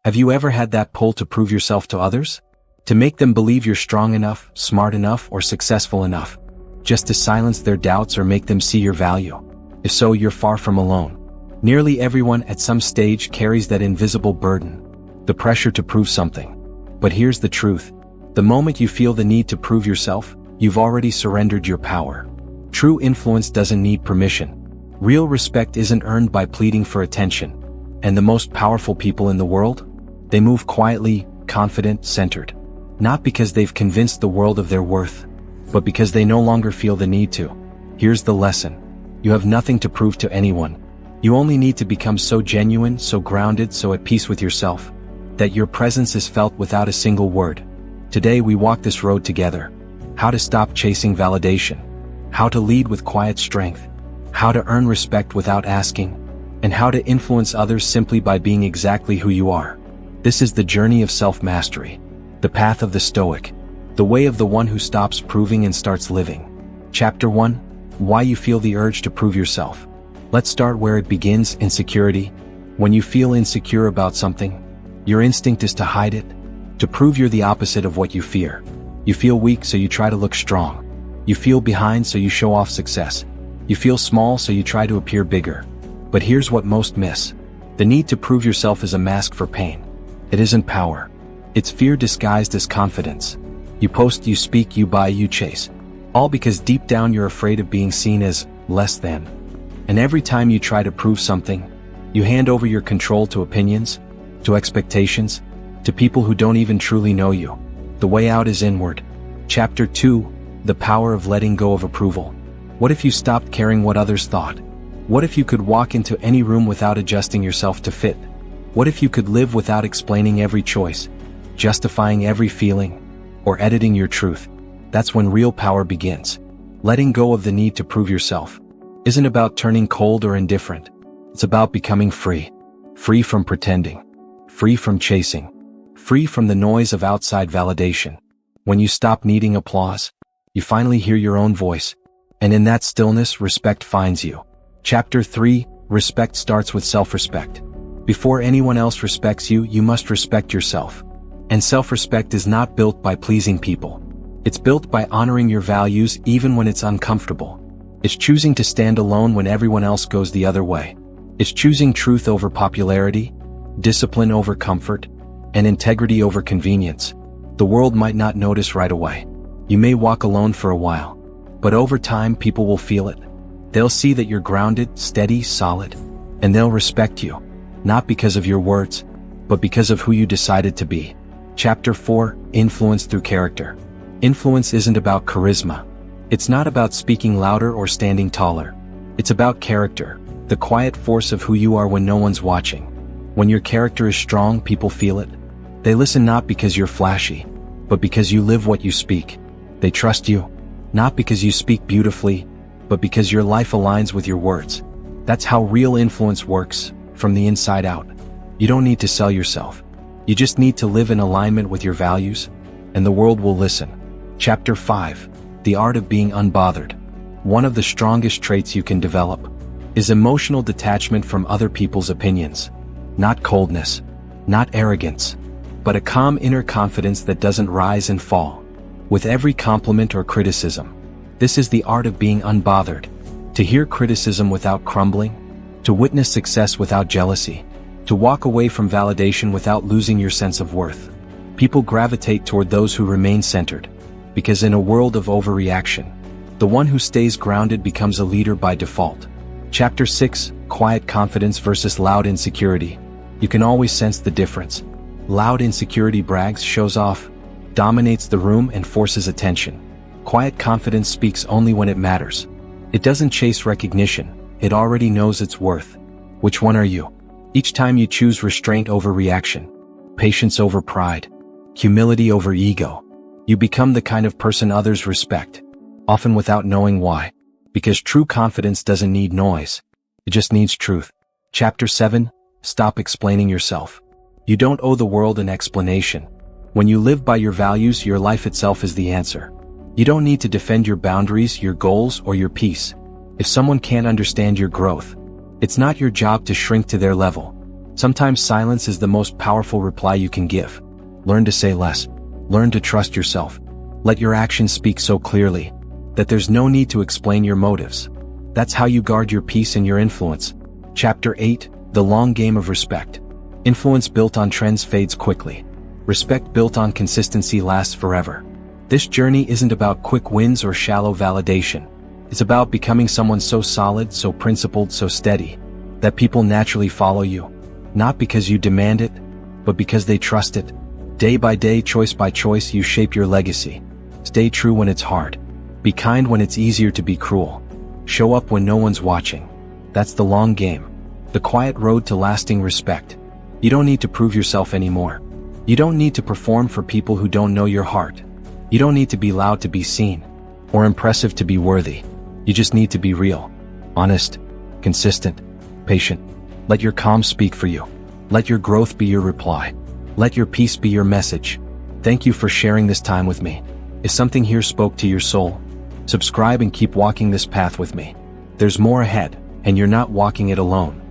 Have you ever had that pull to prove yourself to others? To make them believe you're strong enough, smart enough, or successful enough? Just to silence their doubts or make them see your value? If so, you're far from alone. Nearly everyone at some stage carries that invisible burden, the pressure to prove something. But here's the truth. The moment you feel the need to prove yourself, you've already surrendered your power. True influence doesn't need permission. Real respect isn't earned by pleading for attention. And the most powerful people in the world? They move quietly, confident, centered. Not because they've convinced the world of their worth, but because they no longer feel the need to. Here's the lesson. You have nothing to prove to anyone. You only need to become so genuine, so grounded, so at peace with yourself, that your presence is felt without a single word. Today we walk this road together. How to stop chasing validation. How to lead with quiet strength. How to earn respect without asking. And how to influence others simply by being exactly who you are. This is the journey of self-mastery. The path of the Stoic. The way of the one who stops proving and starts living. Chapter 1. Why you feel the urge to prove yourself. Let's start where it begins, insecurity. When you feel insecure about something, your instinct is to hide it, to prove you're the opposite of what you fear. You feel weak, so you try to look strong. You feel behind, so you show off success. You feel small, so you try to appear bigger. But here's what most miss. The need to prove yourself is a mask for pain. It isn't power. It's fear disguised as confidence. You post, you speak, you buy, you chase. All because deep down you're afraid of being seen as less than. And every time you try to prove something, you hand over your control to opinions, to expectations, to people who don't even truly know you. The way out is inward. Chapter 2. The power of letting go of approval. What if you stopped caring what others thought? What if you could walk into any room without adjusting yourself to fit? What if you could live without explaining every choice, justifying every feeling, or editing your truth? That's when real power begins. Letting go of the need to prove yourself isn't about turning cold or indifferent. It's about becoming free. Free from pretending. Free from chasing. Free from the noise of outside validation. When you stop needing applause, you finally hear your own voice. And in that stillness, respect finds you. Chapter 3. Respect starts with self-respect. Before anyone else respects you, you must respect yourself. And self-respect is not built by pleasing people. It's built by honoring your values even when it's uncomfortable. It's choosing to stand alone when everyone else goes the other way. It's choosing truth over popularity, discipline over comfort, and integrity over convenience. The world might not notice right away. You may walk alone for a while, but over time people will feel it. They'll see that you're grounded, steady, solid, and they'll respect you, not because of your words, but because of who you decided to be. Chapter 4. Influence through character. Influence isn't about charisma. It's not about speaking louder or standing taller. It's about character, the quiet force of who you are when no one's watching. When your character is strong, people feel it. They listen not because you're flashy, but because you live what you speak. They trust you, not because you speak beautifully, but because your life aligns with your words. That's how real influence works, from the inside out. You don't need to sell yourself. You just need to live in alignment with your values, and the world will listen. Chapter 5. The art of being unbothered. One of the strongest traits you can develop is emotional detachment from other people's opinions. Not coldness, not arrogance, but a calm inner confidence that doesn't rise and fall with every compliment or criticism. This is the art of being unbothered. To hear criticism without crumbling, to witness success without jealousy, to walk away from validation without losing your sense of worth. People gravitate toward those who remain centered, because in a world of overreaction, the one who stays grounded becomes a leader by default. Chapter 6. Quiet confidence versus loud insecurity. You can always sense the difference. Loud insecurity brags, shows off, dominates the room and forces attention. Quiet confidence speaks only when it matters. It doesn't chase recognition, it already knows its worth. Which one are you? Each time you choose restraint over reaction, patience over pride, humility over ego, you become the kind of person others respect, often without knowing why. Because true confidence doesn't need noise. It just needs truth. Chapter 7. Stop explaining yourself. You don't owe the world an explanation. When you live by your values, your life itself is the answer. You don't need to defend your boundaries, your goals, or your peace. If someone can't understand your growth, it's not your job to shrink to their level. Sometimes silence is the most powerful reply you can give. Learn to say less. Learn to trust yourself. Let your actions speak so clearly that there's no need to explain your motives. That's how you guard your peace and your influence. Chapter 8, The Long Game of Respect. Influence built on trends fades quickly. Respect built on consistency lasts forever. This journey isn't about quick wins or shallow validation. It's about becoming someone so solid, so principled, so steady, that people naturally follow you. Not because you demand it, but because they trust it. Day by day, choice by choice, you shape your legacy. Stay true when it's hard. Be kind when it's easier to be cruel. Show up when no one's watching. That's the long game. The quiet road to lasting respect. You don't need to prove yourself anymore. You don't need to perform for people who don't know your heart. You don't need to be loud to be seen, or impressive to be worthy. You just need to be real, honest, consistent, patient. Let your calm speak for you. Let your growth be your reply. Let your peace be your message. Thank you for sharing this time with me. If something here spoke to your soul, subscribe and keep walking this path with me. There's more ahead, and you're not walking it alone.